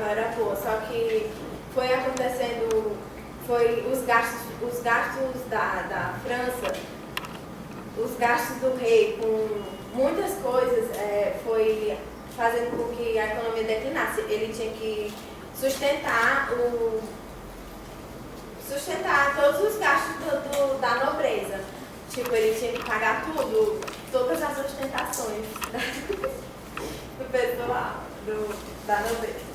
situação era boa, só que foi acontecendo, os gastos da França, os gastos do rei com muitas coisas, foi fazendo com que a economia declinasse. Ele tinha que sustentar todos os gastos da nobreza. Tipo, ele tinha que pagar todas as ostentações do pessoal, da nobreza.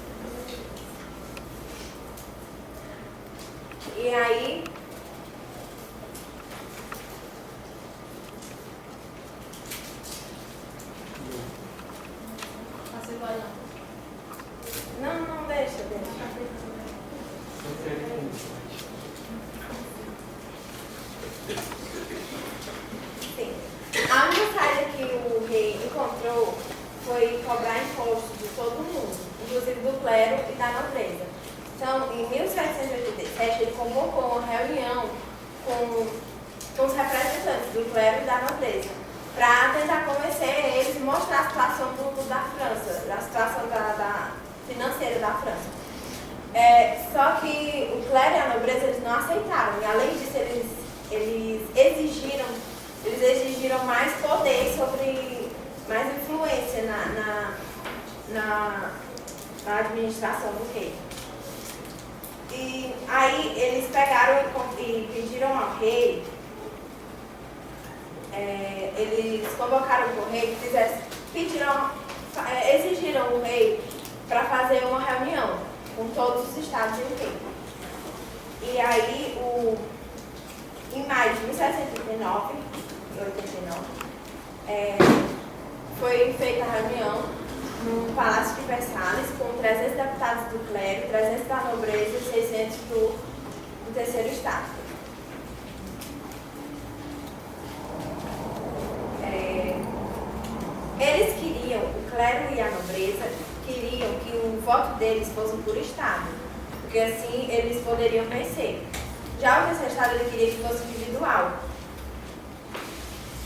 E aí, não, deixa. Sim. A única saída que o rei encontrou foi cobrar impostos de todo mundo, inclusive do clero e da nobreza. Então, em 1787, ele convocou uma reunião com os representantes do clero e da nobreza, para tentar convencer eles e mostrar a situação da França, a situação financeira da França. Só que o clero e a nobreza eles não aceitaram, e além disso eles exigiram mais poder mais influência na administração do rei. E aí eles pegaram e pediram ao rei, eles convocaram o rei, exigiram o rei para fazer uma reunião com todos os estados e o rei. E aí, em maio de 1789, foi feita a reunião no Palácio de Versalhes com 300 deputados do clero, 300 da nobreza e 600 do terceiro estado. Eles queriam, o clero e a nobreza queriam que o voto deles fosse por estado, porque assim eles poderiam vencer. Já o terceiro estado ele queria que fosse individual,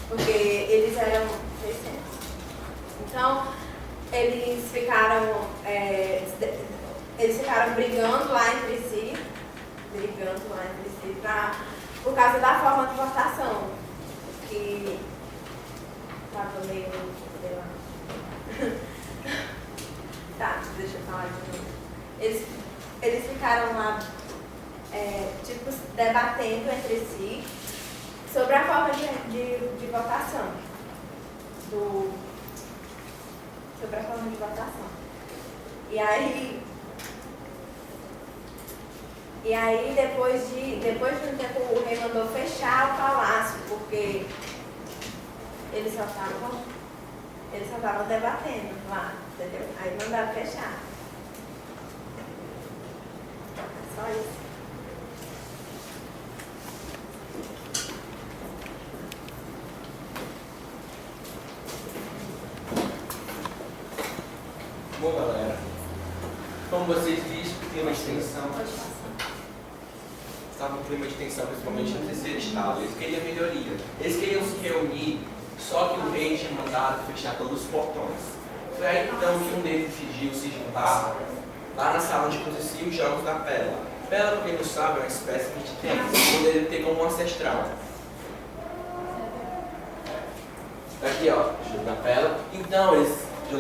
porque eles eram 600. Então, eles ficaram brigando lá entre si, por causa da forma de votação, que estava meio, sei lá. Tá, deixa eu falar de novo. Eles ficaram lá, debatendo entre si sobre a forma de votação. Sobre a forma de votação. E aí depois de um tempo, o rei mandou fechar o palácio, porque eles só estavam debatendo lá, entendeu? Aí mandaram fechar. É só isso. Bom, galera, como vocês viram, o clima de tensão. Estava um clima de tensão, principalmente no terceiro estado. Eles queriam melhoria. Eles queriam se reunir, só que o rei tinha mandado fechar todos os portões. Foi aí então que um deles decidiu se juntar lá na sala onde aconteciam os Jogos da Pela. Pela, para quem não sabe, é uma espécie de tênis, onde ele tem como um ancestral. Aqui, ó, jogo da Pela. Então, o que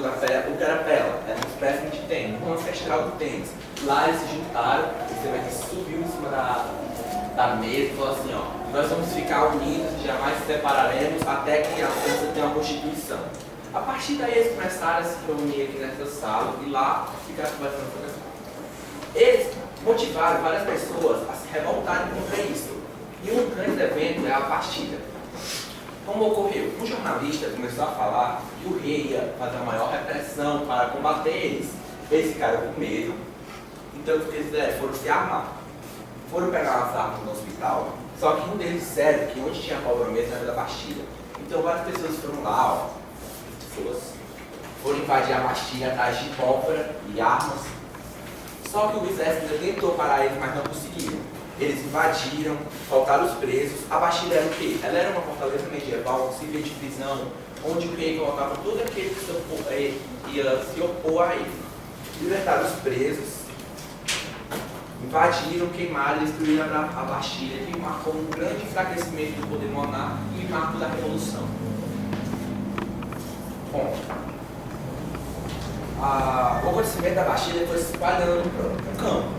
era Pela, era uma espécie de tênis, um ancestral do tênis. Lá eles se juntaram, você vai que subiu em cima da mesa e falou assim, ó, nós vamos ficar unidos e jamais se separaremos até que a França tenha uma constituição. A partir daí eles começaram a se reunir aqui nessa sala e lá ficaram conversando sobre isso. Eles motivaram várias pessoas a se revoltarem contra isso. E um grande evento é a Bastida. Como ocorreu? Um jornalista começou a falar que o rei ia fazer a maior repressão para combater eles. Eles ficaram com medo, então o que eles fizeram? Foram se armar. Foram pegar umas armas no hospital, só que um deles disseram que onde tinha pólvora mesmo era da Bastilha. Então várias pessoas foram lá, ó, foram invadir a Bastilha atrás de pólvora e armas. Só que o exército ainda tentou parar eles, mas não conseguiram. Eles invadiram, soltaram os presos. A Bastilha era o quê? Ela era uma fortaleza medieval, um círculo de prisão, onde o rei colocava todo aquele que ia se opor a ele. libertaram os presos, invadiram, queimaram e destruíram a Bastilha, que marcou um grande enfraquecimento do poder monárquico e marco da Revolução. Bom, o acontecimento da Bastilha foi se espalhando no campo.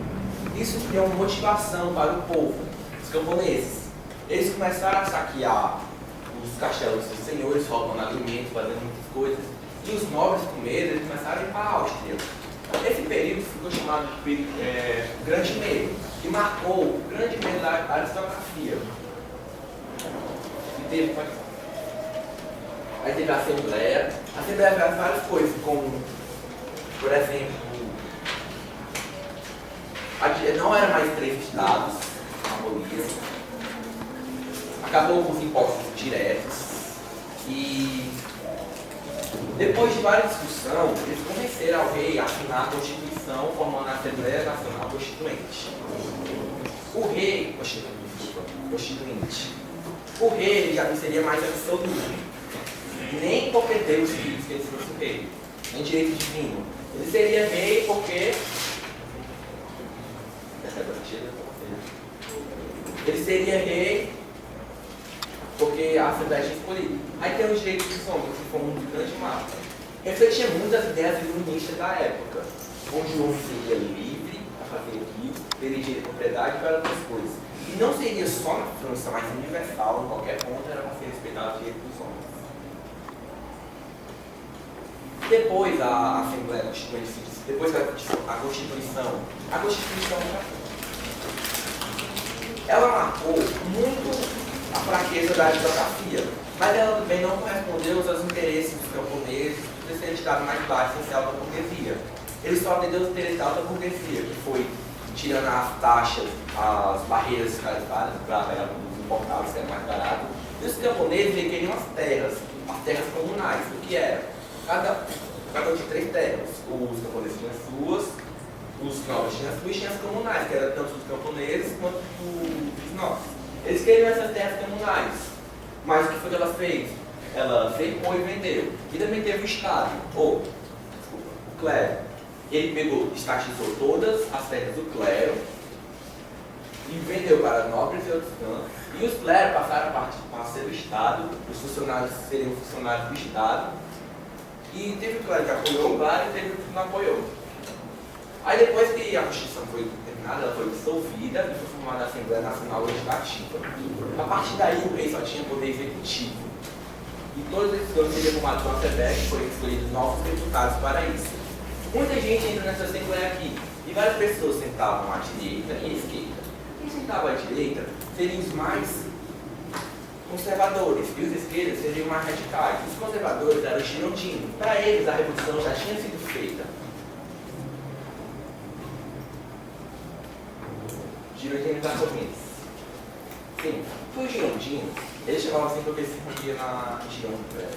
Isso criou uma motivação para o povo, os camponeses. Eles começaram a saquear os castelos dos senhores, roubando alimentos, fazendo muitas coisas. E os nobres, com medo, eles começaram a ir para a Áustria. Esse período ficou chamado de Grande Medo, e marcou o grande medo da aristocracia. Aí teve a Assembleia. A Assembleia fez várias coisas, como, por exemplo, não era mais 3 estados, aboliram. Acabou com os impostos diretos. E depois de várias discussões, eles convenceram ao rei a assinar a Constituição, formando a Assembleia Nacional Constituinte. O rei, Constituinte. O rei já não seria mais absoluto, nem porque Deus quis que ele fosse o rei, nem direito divino. Ele seria rei porque ele seria rei porque a Assembleia tinha escolhido. Aí tem os direitos dos homens, que foi um grande marco. Refletia muito das ideias iluministas da época, onde o homem seria livre para fazer o que, teria direito de propriedade para outras coisas. E não seria só na França, mas universal, em qualquer ponto era para ser respeitado o direito dos homens. Depois a Assembleia Constituinte, depois a Constituição ela marcou muito a fraqueza da aristocracia, mas ela também não correspondeu aos interesses dos camponeses, de ser tirado mais baixo sem ser alta burguesia. Ele só atendeu os interesses da alta burguesia, que foi tirando as taxas, as barreiras fiscalizadas para pegar produtos importados, que era mais barato. E os camponeses queriam as terras comunais, o que era? Cada um tinha 3 terras. Os camponeses tinham as suas, os nobres tinham as suas e tinham as comunais, que eram tanto dos camponeses quanto dos nobres. Eles queriam essas terras comunais, mas o que foi que ela fez? Ela cercou e vendeu. E também teve o Estado, o clero. Ele pegou, estatizou todas as terras do clero e vendeu para nobres e outros cantos. E os cleros passaram a ser do Estado, os funcionários seriam funcionários do Estado. E teve o clero que apoiou o clero e teve o que não apoiou. Aí depois que a Constituição foi terminada, ela foi dissolvida e foi formada a Assembleia Nacional Legislativa. A partir daí o rei só tinha poder executivo. E todos esses anos seriam formados pela Assembleia, que foram escolhidos novos deputados para isso. Muita gente entra nessa Assembleia aqui, e várias pessoas sentavam à direita e à esquerda. Quem sentava à direita seriam os mais conservadores, e os esquerdos seriam mais radicais. Os conservadores eram os girondinos. Para eles a revolução já tinha sido feita. Girondinos jacobinos. Sim, os girondinos, eles chamavam assim porque se rompiam na Gironda.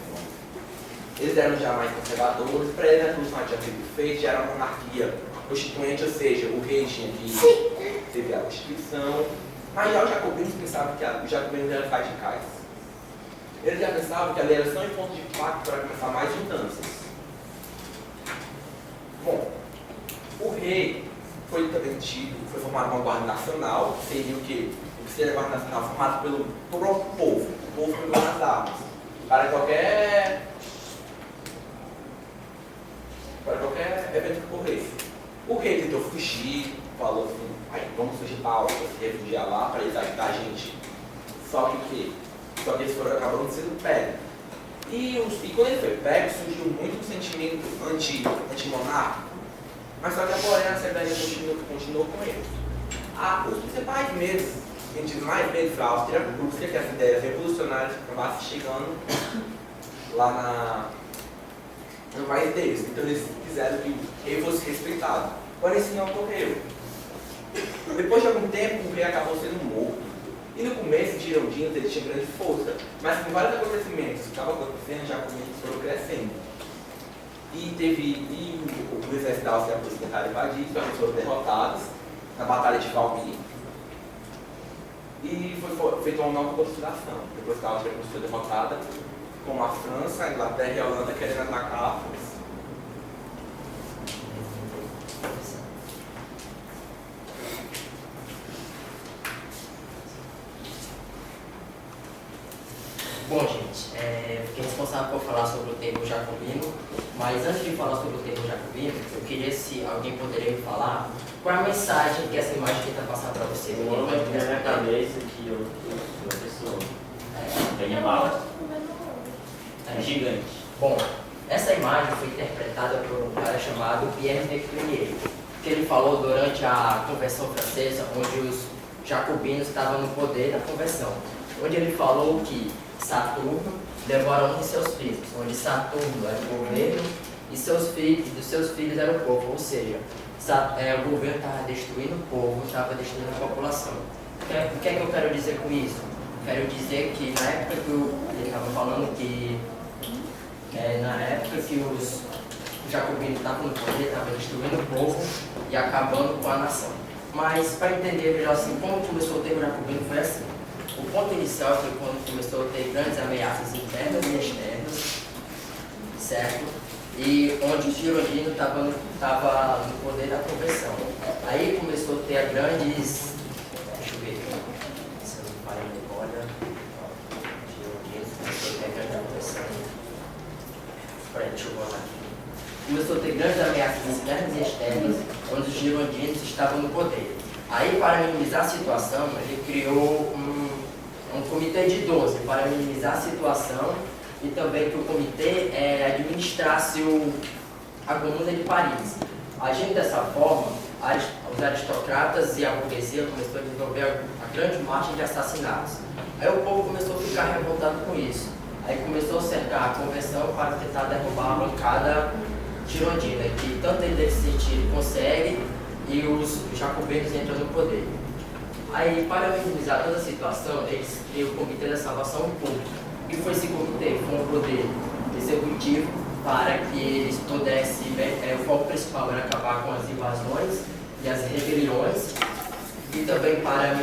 Eles eram já mais conservadores, para eles a revolução tinha sido feita, já era uma monarquia constituinte, ou seja, o rei tinha que teve a Constituição, mas já os jacobinos pensavam que os jacobinos eram radicais. Eles já pensavam que a lei era só um ponto de impacto para começar mais mudanças. Bom, o rei foi formado uma guarda nacional, que seria o quê? O que seria a guarda nacional? Formado pelo próprio povo. O povo pegou nas armas. Para qualquer evento que ocorresse. O rei tentou fugir, falou assim, aí vamos fugir para a Áustria, se refugiar lá para eles ajudar a gente. Só que eles acabaram sendo pegos. E quando ele foi pego, surgiu muito um sentimento anti-monárquico. Mas só que a Assembleia continuou com ele. Os principais medos, que a gente mais medo foi a Áustria-Prússia, que as ideias revolucionárias acabassem chegando lá no país deles. Então eles quiseram que o rei fosse respeitado. Porém isso não ocorreu. Depois de algum tempo, o rei acabou sendo morto. E no começo, de girondinos, ele tinha grande força. Mas com vários acontecimentos que estavam acontecendo, já foram crescendo. E o exército da Áustria foi tentaram invadir, eles foram derrotados na Batalha de Valmy. E foi feita uma nova conspiração. Depois que a Áustria foi derrotada, com a França, a Inglaterra e a Holanda querendo atacar a França. Bom, gente, fiquei responsável por falar sobre o termo jacobino, mas antes de falar sobre o termo jacobino, eu queria se alguém poderia me falar qual é a mensagem que essa imagem tenta passar para você. O homem que tem na cabeça que outra pessoa. Bem abaixo. É gigante. Bom, essa imagem foi interpretada por um cara chamado Pierre de Clunier, que ele falou durante a Convenção Francesa, onde os jacobinos estavam no poder da Convenção, onde ele falou que Saturno devora um de seus filhos, onde Saturno era o governo e dos seus filhos era o povo, ou seja, o governo estava destruindo o povo, estava destruindo a população. O que é que eu quero dizer com isso? Quero dizer que na época que ele estava falando que na época que os jacobinos estavam no poder, estavam destruindo o povo e acabando com a nação. Mas para entender melhor assim, como começou o termo jacobino foi assim. O ponto inicial foi quando começou a ter grandes ameaças internas e externas, certo? E onde o Girondino estava no poder da convenção. Aí começou a ter grandes... Deixa eu ver. Se eu não parei de memória. Girondino começou a ter grande convenção. Deixa eu voltar aqui. Começou a ter grandes ameaças internas e externas, onde os girondinos estavam no poder. Aí, para minimizar a situação, ele criou um comitê de 12 para minimizar a situação e também que o comitê administrasse a Comuna de Paris. Agindo dessa forma, os aristocratas e a burguesia começaram a desenvolver a grande marcha de assassinatos. Aí o povo começou a ficar revoltado com isso. Aí começou a cercar a convenção para tentar derrubar a bancada girondina, que tanto ele nesse sentido consegue e os jacobinos entram no poder. Aí, para minimizar toda a situação, eles criam o Comitê da Salvação Pública. E foi esse comitê com o poder executivo para que eles pudessem, o foco principal era acabar com as invasões e as rebeliões, e também para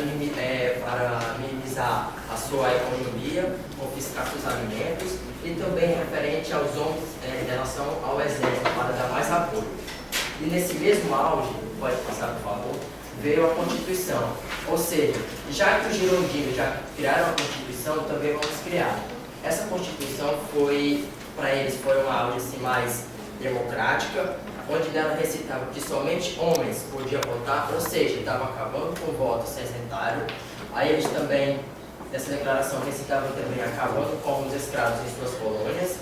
minimizar a sua economia, confiscar seus alimentos, e também referente aos homens em relação ao exército, para dar mais apoio. E nesse mesmo auge, pode passar por favor, veio a Constituição. Ou seja, já que os girondinos já criaram a Constituição, também vamos criar. Essa Constituição foi, para eles, foi uma auge assim, mais democrática, onde ela recitava que somente homens podiam votar, ou seja, estava acabando com o voto censitário. Aí eles também, nessa declaração, recitavam também acabando com os escravos em suas colônias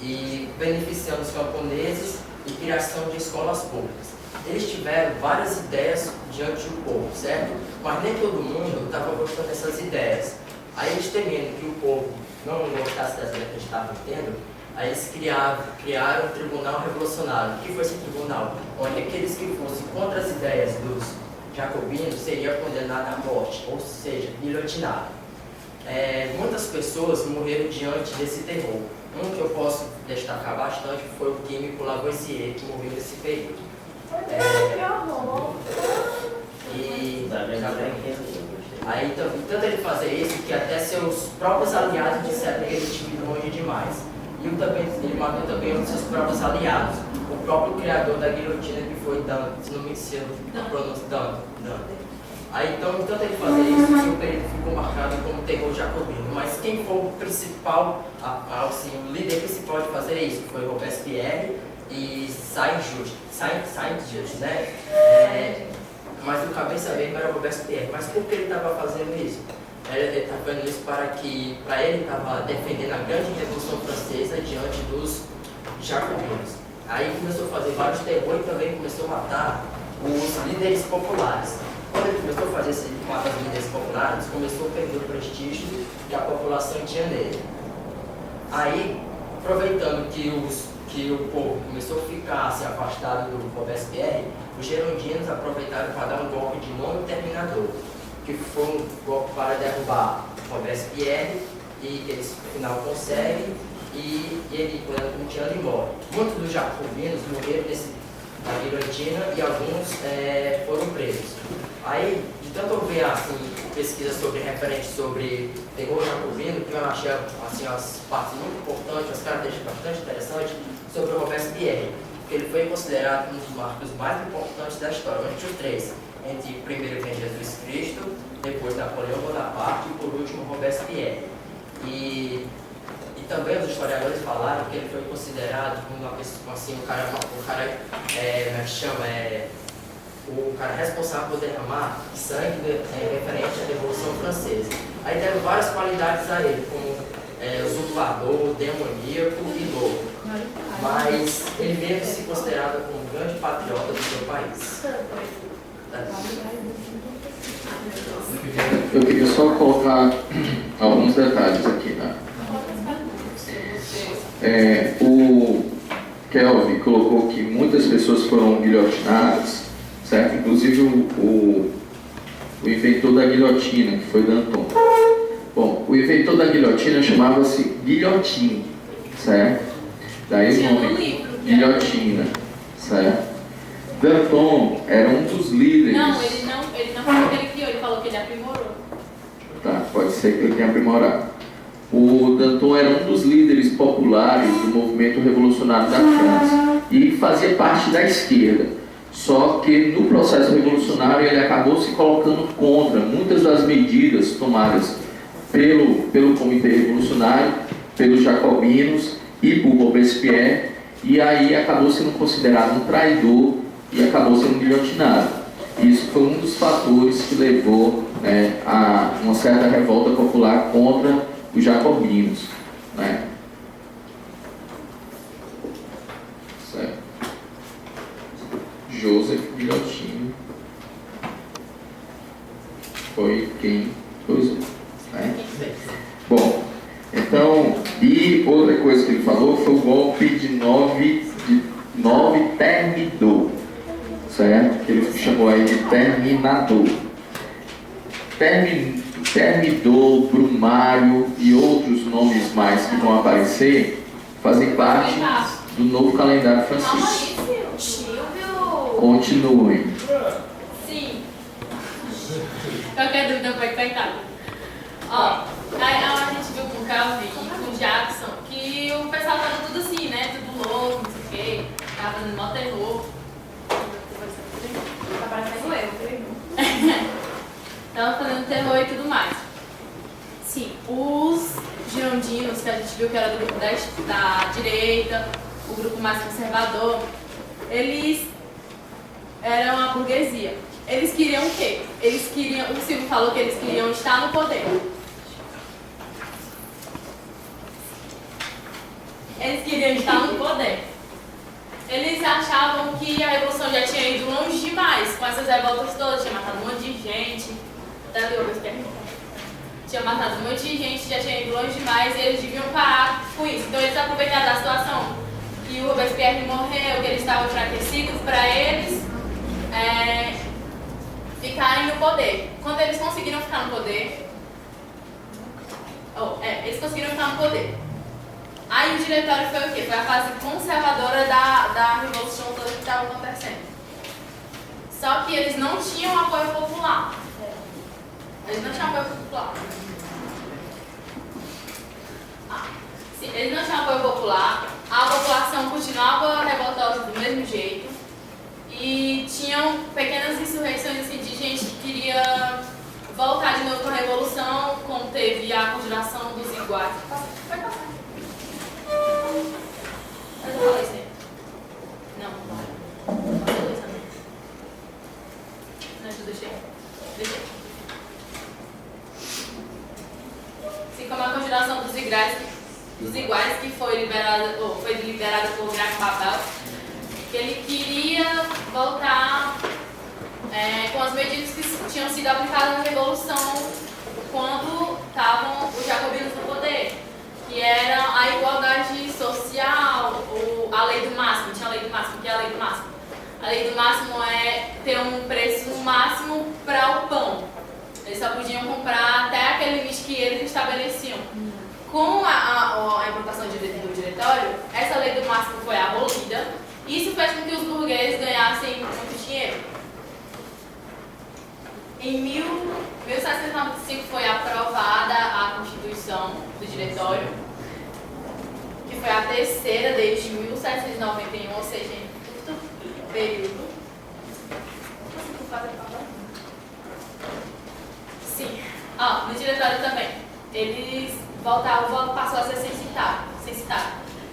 e beneficiando os camponeses e criação de escolas públicas. Eles tiveram várias ideias diante do povo, certo? Mas nem todo mundo estava gostando dessas ideias. Aí eles temendo que o povo não gostasse das ideias que eles estavam tendo, aí eles criaram um tribunal revolucionário. O que foi esse tribunal? Onde aqueles que fossem contra as ideias dos jacobinos seriam condenados à morte, ou seja, guilhotinados. Muitas pessoas morreram diante desse terror. Um que eu posso destacar bastante foi o químico Lavoisier, que morreu nesse período. Aí, tanto ele fazer isso, que até seus próprios aliados disseram que ele tinha ido longe demais. E ele matou também um dos seus próprios aliados, o próprio criador da guilhotina, que foi Dante, se não me engano, a pronúncia Dante. Aí, então, tanto ele fazer isso, seu período ficou marcado como terror jacobino. Mas quem foi o principal, assim, o líder principal de fazer isso foi Robespierre e Saint-Just, né? Mas o cabeça mesmo era Robespierre. Mas por que ele estava fazendo isso? Ele estava fazendo isso para ele estava defendendo a grande Revolução Francesa diante dos jacobinos. Aí começou a fazer vários terror e também começou a matar os líderes populares. Quando ele começou a fazer esse matar os líderes populares, começou a perder o prestígio que a população tinha nele. Aí, aproveitando que o povo começou a ficar se afastado do Robespierre, os girondinos aproveitaram para dar um golpe de nome terminador, que foi um golpe para derrubar Robespierre, e eles no final conseguem, e ele, quando ele morre. Muitos dos jacobinos morreram na guilhotina e alguns foram presos. Aí, de tanto eu ver assim, pesquisas referentes sobre terror jacobino, que eu achei assim, as partes muito importantes, as características bastante interessantes sobre o Robespierre, porque ele foi considerado um dos marcos mais importantes da história, entre os três, entre primeiro vem Jesus Cristo, depois Napoleão Bonaparte e por último Robespierre. E também os historiadores falaram que ele foi considerado como uma pessoa, assim, o cara o cara responsável por derramar sangue referente à Revolução Francesa. Aí deram várias qualidades a ele, como usurpador, demoníaco e louco. Mas ele mesmo se considerava como um grande patriota do seu país. Eu queria só colocar alguns detalhes aqui, né? O Kelvin colocou que muitas pessoas foram guilhotinadas, certo? Inclusive o inventor da guilhotina, que foi Danton. Bom, o inventor da guilhotina chamava-se Guillotine, certo? Daí o nome, guilhotina, certo? Danton era um dos líderes. Não, ele não falou que ele criou, ele falou que ele aprimorou. Tá, pode ser que ele tenha aprimorado. O Danton era um dos líderes populares do movimento revolucionário da França e fazia parte da esquerda. Só que no processo revolucionário ele acabou se colocando contra muitas das medidas tomadas pelo Comitê Revolucionário, pelos jacobinos e por Robespierre, e aí acabou sendo considerado um traidor e acabou sendo guilhotinado. Isso foi um dos fatores que levou, né, a uma certa revolta popular contra os jacobinos, né? Certo. Joseph Guillotine foi quem usou, né? Bom, então, e outra coisa que ele falou foi o golpe de 9 Thermidor, certo? Que ele chamou aí de Terminador. Thermidor, Brumário e outros nomes mais que vão aparecer fazem parte do novo calendário francês. Continuem. Sim. Qualquer dúvida pode perguntar. Ó, aí a gente viu com o Calvin e com o Jackson que o pessoal tava tudo assim, né? Tudo louco, não sei o quê. Tava fazendo mó terror. Tá parecendo eu. Tava fazendo terror e tudo mais. Sim, os girondinos, que a gente viu que era do grupo da direita, o grupo mais conservador, eles eram a burguesia. Eles queriam o quê? O Silvio falou que eles queriam estar no poder. Eles queriam estar no poder. Eles achavam que a revolução já tinha ido longe demais, com essas revoltas todas, tinha matado um monte de gente. Tinha matado um monte de gente, já tinha ido longe demais e eles deviam parar com isso. Então eles aproveitaram da situação que o Robespierre morreu, que eles estavam enfraquecidos, para eles ficarem no poder. Quando eles conseguiram ficar no poder, aí o diretório foi o quê? Foi a fase conservadora da revolução toda que estava acontecendo. Só que eles não tinham apoio popular. Eles não tinham apoio popular. Eles não tinham apoio popular, a população continuava revoltosa do mesmo jeito e tinham pequenas insurreições assim, de gente que queria voltar de novo com a revolução, como teve a continuação dos iguais. Pode passar. Eu não falei isso aí. Não, não falei isso também. Não, deixei. Assim como a continuação dos iguais que foi liberada por Graco Babel, que ele queria voltar com as medidas que tinham sido aplicadas na Revolução quando estavam os jacobinos no poder, que era a igualdade social, a lei do máximo. Tinha a lei do máximo. O que é a lei do máximo? A lei do máximo é ter um preço máximo para o pão. Eles só podiam comprar até aquele limite que eles estabeleciam. Com a implantação do diretório, essa lei do máximo foi abolida. Isso fez com que os burgueses ganhassem muito dinheiro. Em 1795 foi aprovada a Constituição do Diretório, que foi a terceira desde 1791, ou seja, em curto período. Sim. No diretório também. Eles o voto passou a ser censitário.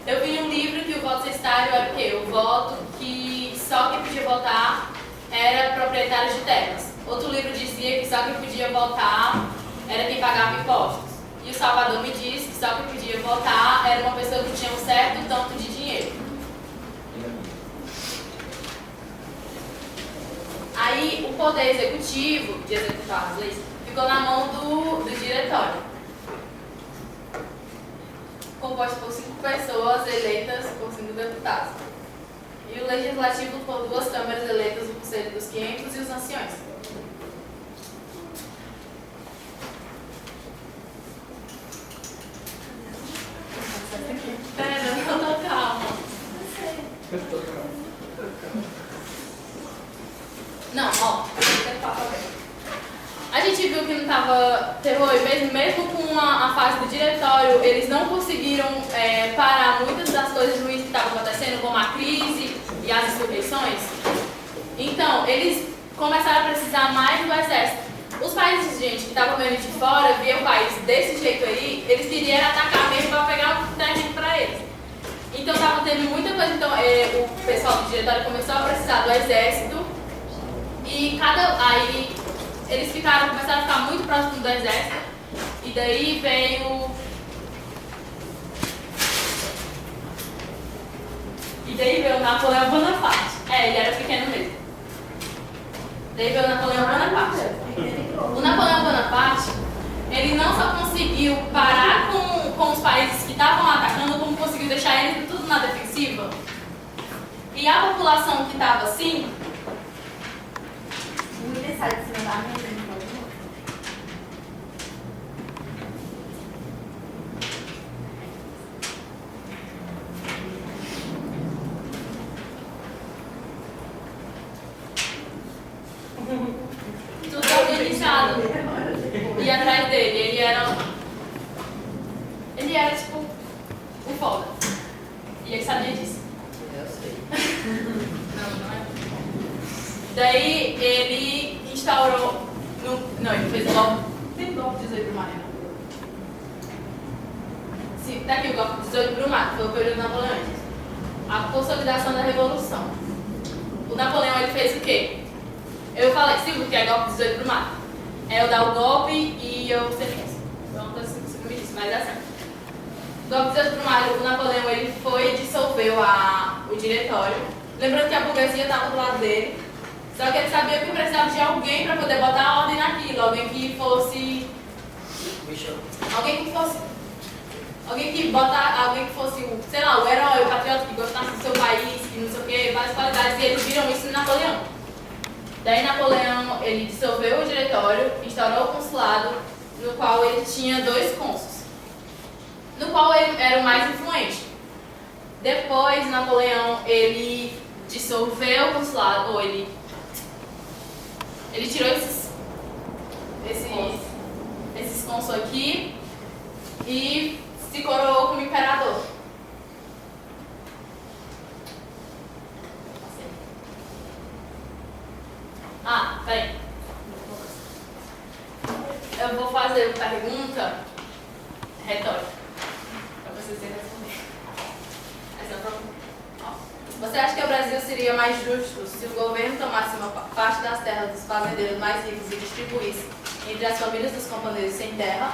Eu vi um livro que o voto censitário era o quê? O voto que só quem podia votar era proprietário de terras. Outro livro dizia que só quem podia votar era quem pagava impostos. E o Salvador me disse que só quem podia votar era uma pessoa que tinha um certo tanto de dinheiro. Aí o poder executivo, de executar as leis, ficou na mão do diretório, composto por 5 pessoas eleitas por 5 deputados. E o legislativo por 2 câmaras eleitas, o Conselho dos 500 e os anciões. Pera, não tô calma. Não, ó, a gente viu que não estava terror, mesmo com a fase do diretório, eles não conseguiram parar muitas das coisas ruins que estavam acontecendo, como a crise e as insurreições. Então, eles começaram a precisar mais do exército. Os países, gente, que estavam vendo de fora, via o país desse jeito aí, eles queriam atacar mesmo para pegar o terreno para eles. Então, estava tendo muita coisa. Então, o pessoal do diretório começou a precisar do exército. E aí eles começaram a ficar muito próximos do exército. E daí veio o Napoleão Bonaparte. Ele era pequeno mesmo. Daí veio o Napoleão Bonaparte. O Napoleão Bonaparte, ele não só conseguiu parar com os países que estavam atacando, como conseguiu deixar eles tudo na defensiva. E a população que estava assim, O William sai de cima da mesa, ele pode tudo organizado. E atrás dele, ele era tipo o foda. E ele sabia disso. Eu sei. Não é. Daí ele instaurou. Ele fez o golpe. Tem golpe de 18 Brumário. Sim, tá aqui o golpe de 18 Brumário, foi o período napoleônico. A consolidação da Revolução. O Napoleão ele fez o quê? Eu falei, Silvio, que é golpe de 18 Brumário. Eu dar o golpe e eu ser preso. Então, não sei se me disse, mas é assim. O golpe de 18 Brumário, o Napoleão ele foi e dissolveu o diretório. Lembrando que a burguesia estava do lado dele. Só que ele sabia que precisava de alguém para poder botar ordem naquilo. Alguém que fosse. Alguém que fosse o, sei lá, o herói, o patriota que gostasse do seu país, que não sei o que, várias qualidades. E eles viram isso em Napoleão. Daí Napoleão, ele dissolveu o diretório, instaurou o consulado, no qual ele tinha 2 cônsules, no qual ele era o mais influente. Depois, Napoleão, ele dissolveu o consulado, ou ele tirou esses cônsules aqui e se coroou como imperador. Peraí. Eu vou fazer uma pergunta retórica para vocês responder. Essa é a pergunta. Você acha que o Brasil seria mais justo se o governo tomasse uma parte das terras dos fazendeiros mais ricos e distribuísse entre as famílias dos camponeses sem terra?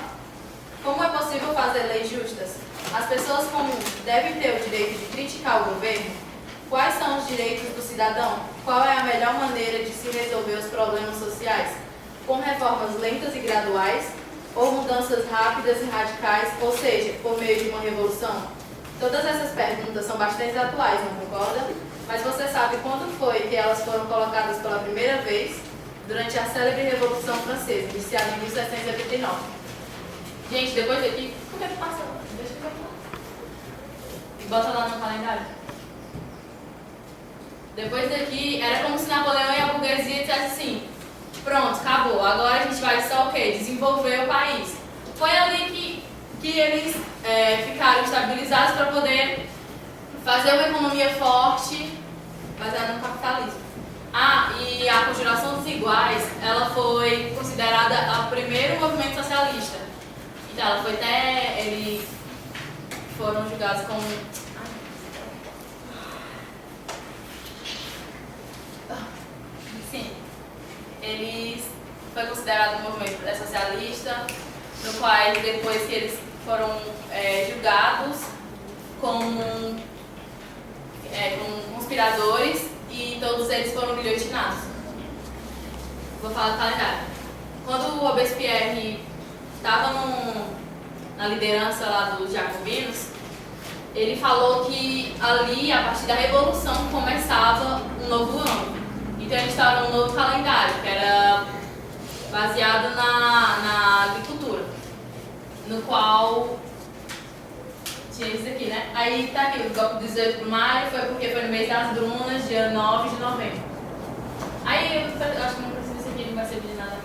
Como é possível fazer leis justas? As pessoas comuns devem ter o direito de criticar o governo? Quais são os direitos do cidadão? Qual é a melhor maneira de se resolver os problemas sociais? Com reformas lentas e graduais? Ou mudanças rápidas e radicais? Ou seja, por meio de uma revolução? Todas essas perguntas são bastante atuais, não concorda? Mas você sabe quando foi que elas foram colocadas pela primeira vez? Durante a célebre Revolução Francesa, iniciada em 1789. Gente, depois daqui... Por que passa? Deixa eu ver. E bota lá no calendário. Depois daqui, era como se Napoleão e a burguesia dissessem assim: pronto, acabou, agora a gente vai só o quê? Desenvolver o país. Foi ali que eles ficaram estabilizados para poder fazer uma economia forte baseada no capitalismo. E a Conjuração dos Iguais, ela foi considerada o primeiro movimento socialista. Então, ela foi até. Eles foram julgados como. Sim. Eles. Foi considerado um movimento socialista, no qual depois que eles foram julgados como conspiradores e todos eles foram guilhotinados. Vou falar do calendário. Quando o Robespierre estava na liderança lá dos jacobinos, ele falou que ali, a partir da Revolução, começava um novo ano. Então ele instaurou um novo calendário, que era baseado na agricultura, no qual tinha isso aqui, né? Aí tá aqui, o golpe do 18 de maio foi porque foi no mês das Brunas, dia 9 de novembro. Aí eu acho que não precisa isso aqui, não vai servir de nada.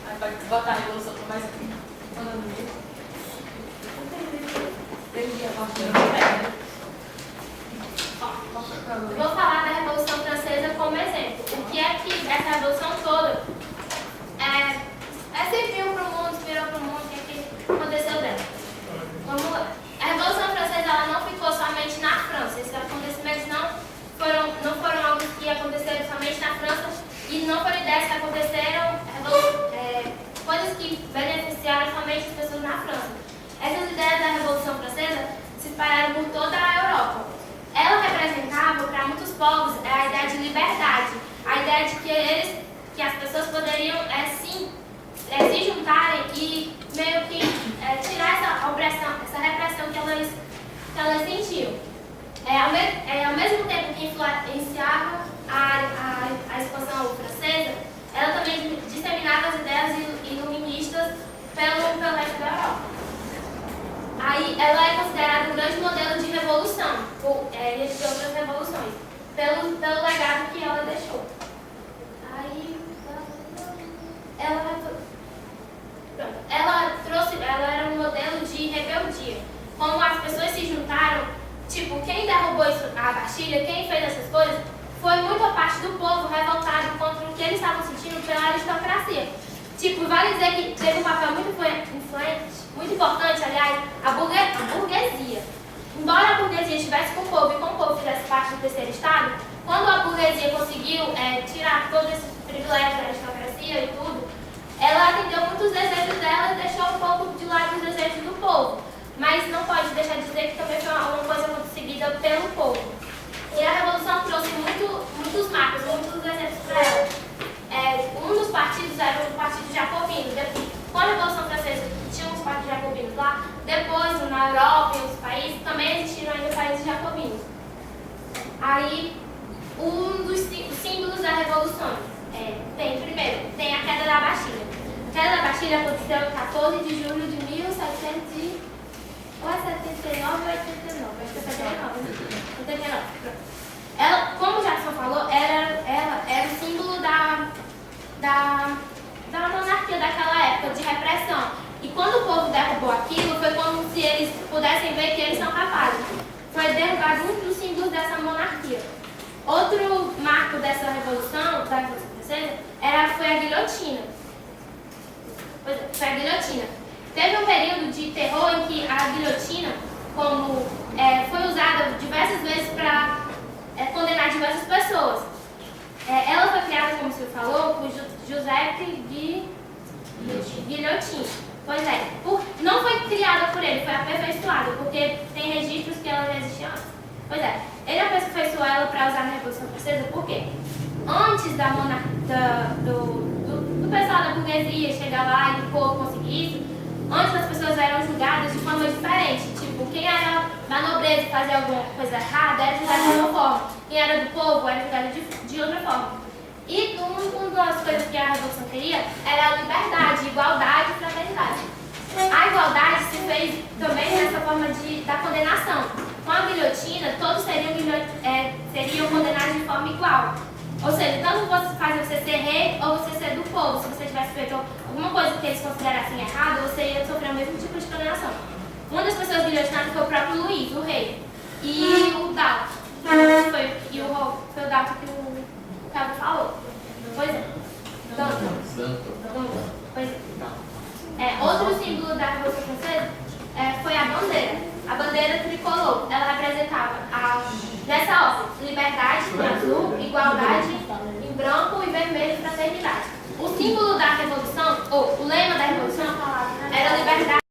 Aí pode botar a revolução para mais aqui. Vou falar da Revolução Francesa como exemplo. O que é que essa revolução toda serviu para o mundo, inspirou para o mundo, o que é que aconteceu dela? Vamos lá. A Revolução Francesa ela não ficou somente na França. Esses acontecimentos não foram algo que aconteceram somente na França e não foram ideias que aconteceram, coisas que beneficiaram somente as pessoas na França. Essas ideias da Revolução Francesa se espalharam por toda a Europa. Ela representava para muitos povos a ideia de liberdade, a ideia de que as pessoas poderiam se juntarem e meio que tirar essa opressão, essa repressão que elas sentiam. Ao mesmo tempo que influenciava a expansão francesa, ela também disseminava as ideias iluministas pelo resto da Europa. Aí, ela é considerada um grande modelo de revolução, de outras revoluções, pelo legado que ela deixou. Aí, ela era um modelo de rebeldia. Como as pessoas se juntaram, tipo, quem derrubou a Bastilha, quem fez essas coisas, foi muito a parte do povo revoltado contra o que eles estavam sentindo pela aristocracia. Tipo, vale dizer que teve um papel muito influente, muito importante, aliás, a burguesia. Embora a burguesia estivesse com o povo e com o povo fizesse parte do terceiro estado, quando a burguesia conseguiu tirar todos esses privilégios da aristocracia e tudo, ela atendeu muitos desejos dela e deixou um pouco de lado os desejos do povo. Mas não pode deixar de dizer que também foi uma coisa conseguida pelo povo. E a Revolução trouxe muitos marcos, muitos exemplos para ela. Um dos partidos era o Partido Jacobino. Com a Revolução Francesa, tinha uns partidos jacobinos lá. Depois, na Europa e outros países, também existiram ainda países jacobinos. Aí, um dos símbolos da Revolução primeiro, tem a queda da Bastilha. A queda da Bastilha aconteceu em 14 de julho de 1779 ou 89. Acho que é 79. Ela, como o Jackson falou, ela era o símbolo da monarquia daquela época, de repressão. E quando o povo derrubou aquilo, foi como se eles pudessem ver que eles são capazes. Foi derrubado um dos símbolos dessa monarquia. Outro marco dessa revolução, da Revolução Francesa, foi a guilhotina. Foi a guilhotina. Teve um período de terror em que a guilhotina, foi usada diversas vezes para condenar diversas pessoas. Ela foi criada, como o senhor falou, por Giuseppe Guillotine. Pois é, não foi criada por ele, foi aperfeiçoada, porque tem registros que ela já existia antes. Pois é, ele aperfeiçoou ela para usar na Revolução Francesa, por quê? Antes do pessoal da burguesia chegar lá e o povo conseguir isso, antes as pessoas eram julgadas de forma diferente. Tipo, quem era da nobreza e fazia alguma coisa errada era julgado de uma forma. Quem era do povo era julgado de outra forma. E uma das coisas que a Revolução queria era a liberdade, igualdade e fraternidade. A igualdade se fez também nessa forma da condenação. Com a guilhotina, todos seriam condenados de forma igual. Ou seja, tanto faz você ser rei ou você ser do povo. Se você tivesse feito alguma coisa que eles considerassem errada, você ia sofrer o mesmo tipo de condenação. Uma das pessoas guilhotinadas foi o próprio Luís, o rei. E o Dalto. Foi o Dalto que o Cabo falou. Pois é. Pois é. outro símbolo da Revolução Francesa foi a bandeira. A bandeira tricolor, ela representava nessa ordem, liberdade em azul, igualdade em branco e vermelho, fraternidade. O símbolo da Revolução, ou o lema da Revolução, era liberdade.